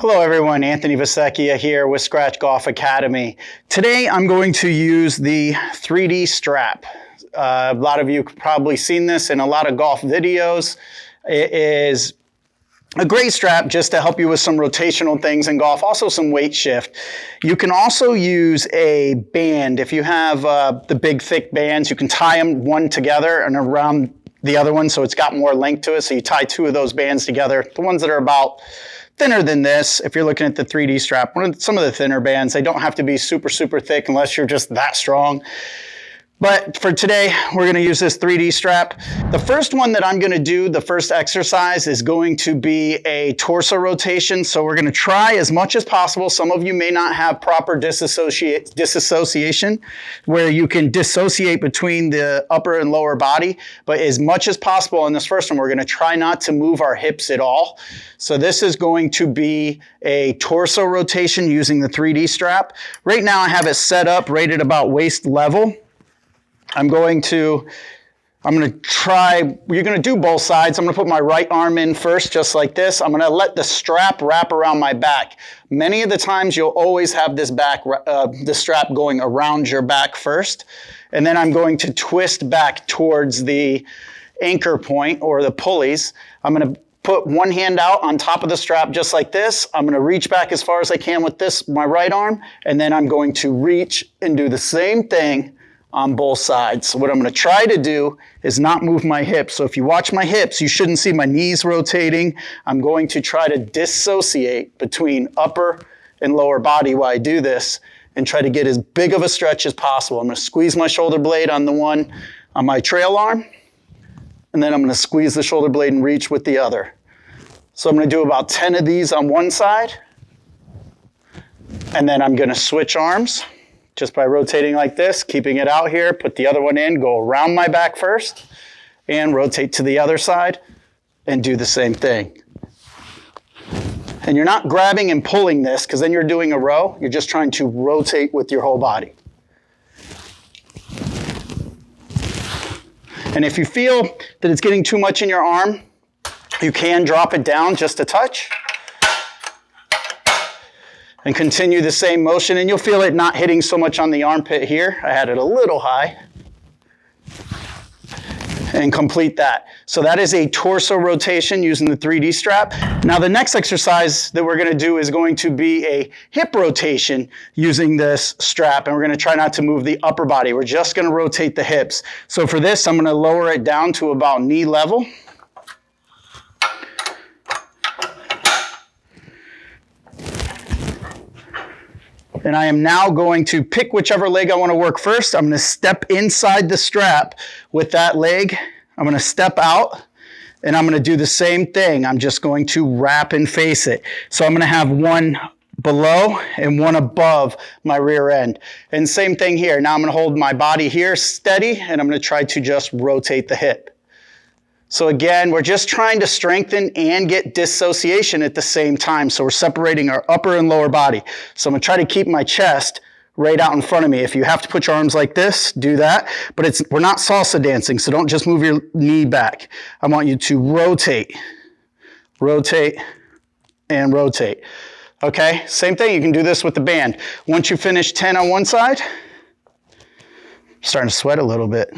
Hello everyone, Anthony Vessecchia here with Scratch Golf Academy. Today I'm going to use the 3D strap. A lot of you have probably seen this in a lot of golf videos. It is a great strap just to help you with some rotational things in golf, also some weight shift. You can also use a band. If you have the big thick bands, you can tie them one together and around the other one so it's got more length to it. So you tie two of those bands together, the ones that are about thinner than this. If you're looking at the 3D strap, some of the thinner bands, they don't have to be super, super thick unless you're just that strong. But for today, we're going to use this 3D strap. The first one that I'm going to do, the first exercise, is going to be a torso rotation. So we're going to try as much as possible. Some of you may not have proper disassociation, where you can dissociate between the upper and lower body. But as much as possible in this first one, we're going to try not to move our hips at all. So this is going to be a torso rotation using the 3D strap. Right now I have it set up right at about waist level. I'm going to try, you're going to do both sides. I'm going to put my right arm in first, just like this. I'm going to let the strap wrap around my back. Many of the times you'll always have this the strap going around your back first. And then I'm going to twist back towards the anchor point or the pulleys. I'm going to put one hand out on top of the strap just like this. I'm going to reach back as far as I can with this, my right arm. And then I'm going to reach and do the same thing on both sides. So what I'm going to try to do is not move my hips. So if you watch my hips, you shouldn't see my knees rotating. I'm going to try to dissociate between upper and lower body while I do this and try to get as big of a stretch as possible. I'm going to squeeze my shoulder blade on the one on my trail arm, and then I'm going to squeeze the shoulder blade and reach with the other. So I'm going to do about 10 of these on one side, and then I'm going to switch arms. Just by rotating like this, keeping it out here, put the other one in, go around my back first, and rotate to the other side, and do the same thing. And you're not grabbing and pulling this, because then you're doing a row. You're just trying to rotate with your whole body. And if you feel that it's getting too much in your arm, you can drop it down just a touch. And continue the same motion, and you'll feel it not hitting so much on the armpit here. I had it a little high. And complete that. So that is a torso rotation using the 3D strap. Now the next exercise that we're going to do is going to be a hip rotation using this strap, and we're going to try not to move the upper body. We're just going to rotate the hips. So for this, I'm going to lower it down to about knee level. And I am now going to pick whichever leg I want to work first. I'm going to step inside the strap with that leg. I'm going to step out, and I'm going to do the same thing. I'm just going to wrap and face it. So I'm going to have one below and one above my rear end. And same thing here. Now I'm going to hold my body here steady, and I'm going to try to just rotate the hip. So again, we're just trying to strengthen and get dissociation at the same time. So we're separating our upper and lower body. So I'm going to try to keep my chest right out in front of me. If you have to put your arms like this, do that. But we're not salsa dancing, so don't just move your knee back. I want you to rotate, rotate, and rotate. Okay, same thing. You can do this with the band. Once you finish 10 on one side, starting to sweat a little bit.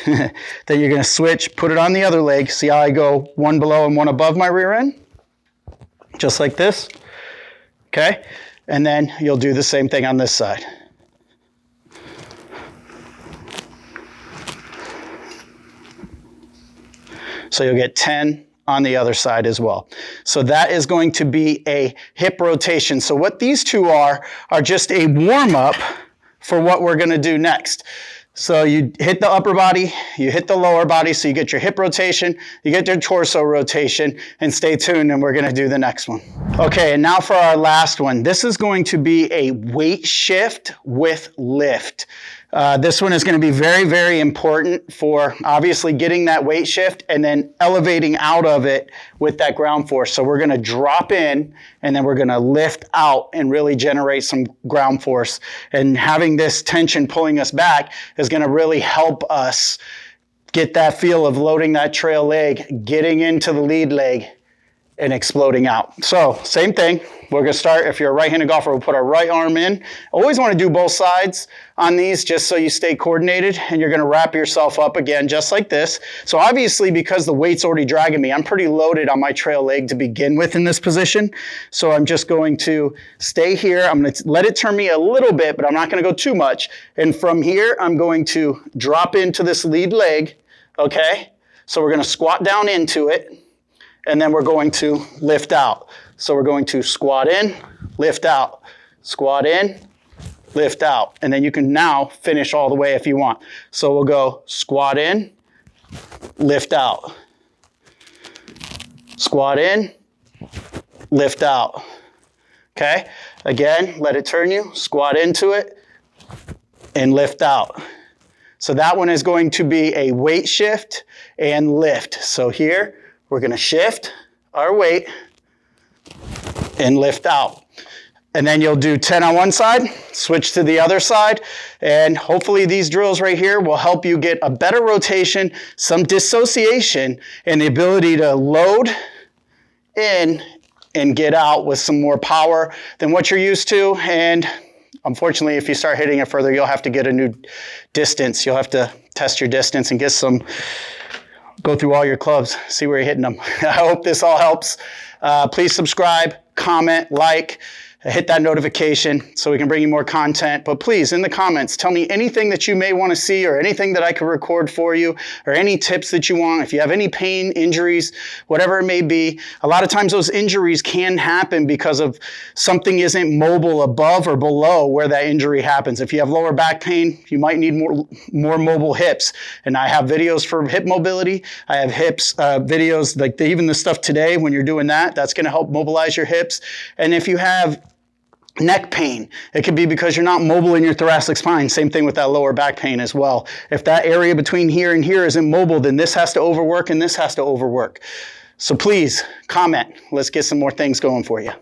Then you're going to switch, put it on the other leg. See how I go one below and one above my rear end? Just like this. Okay? And then you'll do the same thing on this side. So you'll get 10 on the other side as well. So that is going to be a hip rotation. So what these two are just a warm-up for what we're going to do next. So you hit the upper body, you hit the lower body, so you get your hip rotation, you get your torso rotation, and stay tuned, and we're going to do the next one. Okay, and now for our last one. This is going to be a weight shift with lift. This one is going to be very, very important for obviously getting that weight shift and then elevating out of it with that ground force. So we're going to drop in and then we're going to lift out and really generate some ground force. And having this tension pulling us back is going to really help us get that feel of loading that trail leg, getting into the lead leg, and exploding out. So same thing. We're going to start, if you're a right-handed golfer, we'll put our right arm in. Always want to do both sides on these just so you stay coordinated, and you're going to wrap yourself up again just like this. So obviously, because the weight's already dragging me, I'm pretty loaded on my trail leg to begin with in this position. So I'm just going to stay here. I'm going to let it turn me a little bit, but I'm not going to go too much. And from here, I'm going to drop into this lead leg, okay? So we're going to squat down into it, and then we're going to lift out. So we're going to squat in, lift out, squat in, lift out. And then you can now finish all the way if you want. So we'll go squat in, lift out. Squat in, lift out. Okay? Again, let it turn you, squat into it, and lift out. So that one is going to be a weight shift and lift. So here, we're going to shift our weight and lift out. And then you'll do 10 on one side, switch to the other side, and hopefully these drills right here will help you get a better rotation, some dissociation, and the ability to load in and get out with some more power than what you're used to. And unfortunately, if you start hitting it further, you'll have to get a new distance. You'll have to test your distance and get some, go through all your clubs, see where you're hitting them. I hope this all helps. Please subscribe, comment, like, hit that notification so we can bring you more content. But please, in the comments, tell me anything that you may want to see or anything that I could record for you or any tips that you want. If you have any pain, injuries, whatever it may be. A lot of times those injuries can happen because of something isn't mobile above or below where that injury happens. If you have lower back pain, you might need more mobile hips. And I have videos for hip mobility. I have hips videos like even the stuff today when you're doing that, that's going to help mobilize your hips. And if you have neck pain, it could be because you're not mobile in your thoracic spine. Same thing with that lower back pain as well. If that area between here and here isn't mobile, then this has to overwork and this has to overwork. So please comment. Let's get some more things going for you.